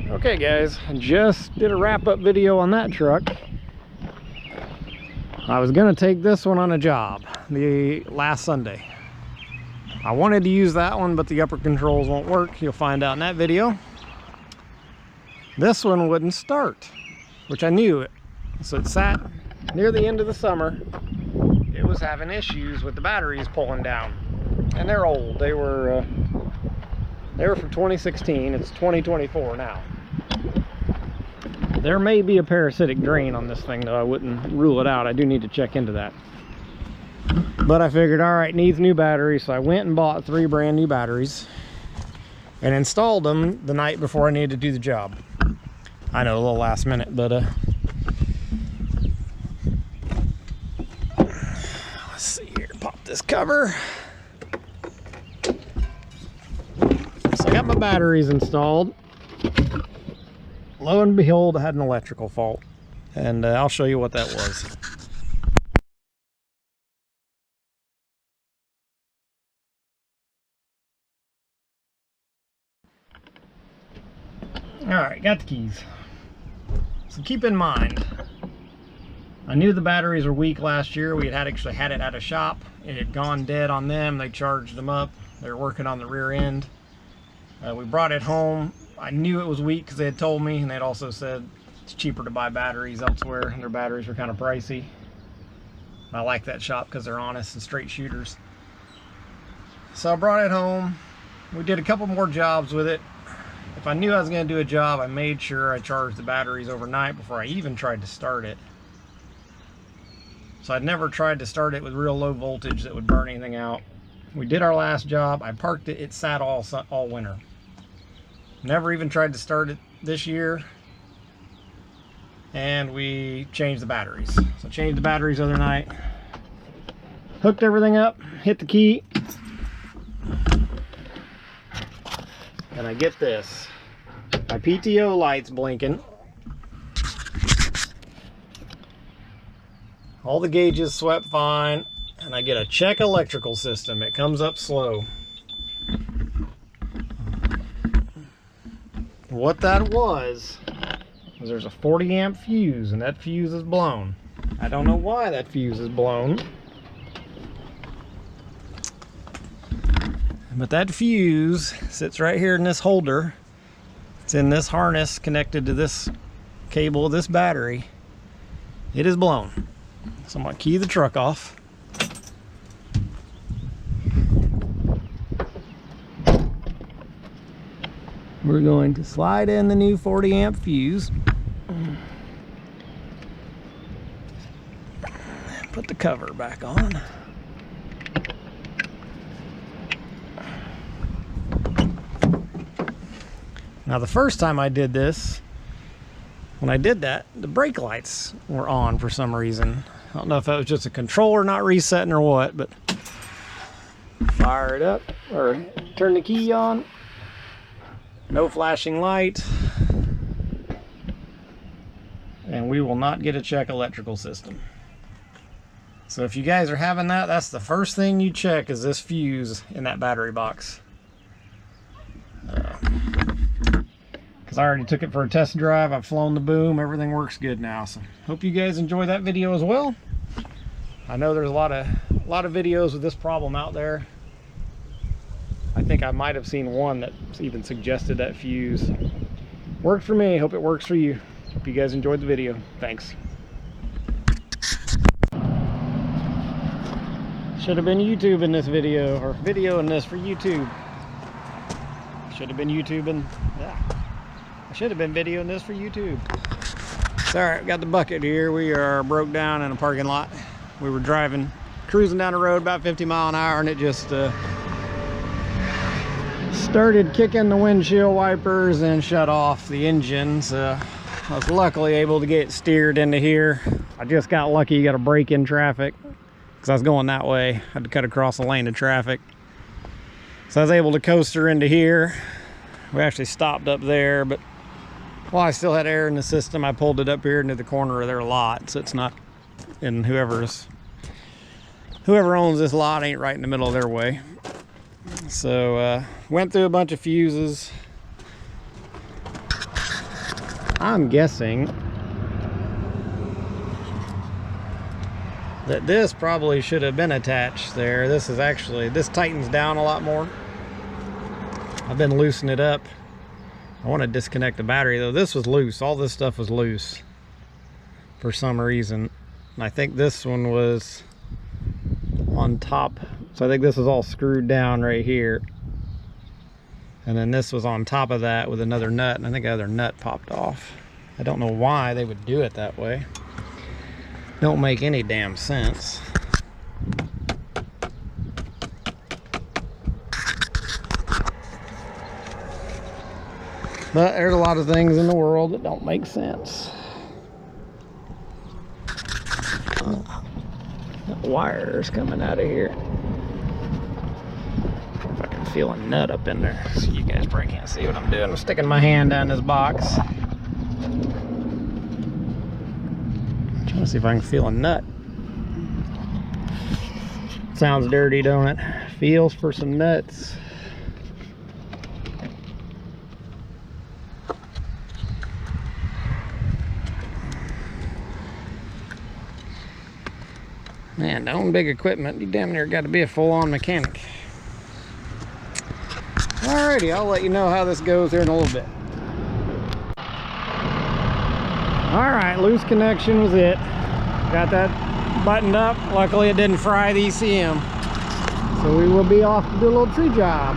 Okay guys, I just did a wrap-up video on that truck. I was gonna take this one on a job the last Sunday. I wanted to use that one, but the upper controls won't work. You'll find out in that video. This one wouldn't start, which I knew it. So it sat near the end of the summer. It was having issues with the batteries pulling down, and they're old. They were from 2016. It's 2024 now. There may be a parasitic drain on this thing, though. I wouldn't rule it out. I do need to check into that. But I figured, all right, needs new batteries, so I went and bought 3 brand new batteries and installed them the night before I needed to do the job. I know, a little last minute, but let's see here. Pop this cover. So I got my batteries installed. Lo and behold, I had an electrical fault, and I'll show you what that was. All right, got the keys. So keep in mind, I knew the batteries were weak last year. We had actually had it at a shop. It had gone dead on them. They charged them up. They were working on the rear end. We brought it home. I knew it was weak because they had told me, and they'd also said it's cheaper to buy batteries elsewhere, and their batteries were kind of pricey. I like that shop because they're honest and straight shooters. So I brought it home. We did a couple more jobs with it. If I knew I was going to do a job, I made sure I charged the batteries overnight before I even tried to start it. So I'd never tried to start it with real low voltage that would burn anything out. We did our last job. I parked it. It sat all winter. Never even tried to start it this year. And we changed the batteries. So changed the batteries the other night. Hooked everything up. Hit the key. And I get this. My PTO light's blinking. All the gauges swept fine. And I get a check electrical system. It comes up slow. What that was there's a 40 amp fuse, and that fuse is blown. I don't know why that fuse is blown, but that fuse sits right here in this holder. It's in this harness connected to this cable of this battery. It is blown. So I'm gonna key the truck off. We're going to slide in the new 40 amp fuse. Put the cover back on. Now the first time I did this, when I did that, the brake lights were on for some reason. I don't know if that was just a controller not resetting or what, but fire it up or turn the key on. No flashing light, and we will not get a check electrical system. So if you guys are having that, that's the first thing you check, is this fuse in that battery box. Because I already took it for a test drive. I've flown the boom. Everything works good now. So hope you guys enjoy that video as well. I know there's a lot of videos with this problem out there. I think I might have seen one that even suggested that fuse. Worked for me. Hope it works for you. Hope you guys enjoyed the video. Thanks. Should have been YouTubing this video, or videoing this for YouTube. Should have been YouTubing. Yeah. I should have been videoing this for YouTube. It's all right. Got the bucket here. We are broke down in a parking lot. We were cruising down the road about 50 miles an hour, and it just started kicking the windshield wipers and shut off the engine. So I was luckily able to get it steered into here. I just got lucky. You got a break in traffic because I was going that way. I had to cut across a lane of traffic. So I was able to coast her into here. We actually stopped up there, but while I still had air in the system, I pulled it up here into the corner of their lot, so it's not in whoever owns this lot ain't right in the middle of their way. So went through a bunch of fuses, I'm guessing that this probably should have been attached there. This tightens down a lot more. I've been loosening it up. I want to disconnect the battery though. This was loose. All this stuff was loose for some reason. And I think this one was on top. So I think this was all screwed down right here. And then this was on top of that with another nut. And I think the other nut popped off. I don't know why they would do it that way. Don't make any damn sense. But there's a lot of things in the world that don't make sense. That wire's coming out of here. If I can feel a nut up in there. So you guys probably can't see what I'm doing. I'm sticking my hand down this box. Trying to see if I can feel a nut. Sounds dirty, don't it? Feels for some nuts. Man, to own big equipment, you damn near got to be a full-on mechanic. Alrighty, I'll let you know how this goes here in a little bit. Alright, loose connection was it. Got that buttoned up. Luckily it didn't fry the ECM. So we will be off to do a little tree job.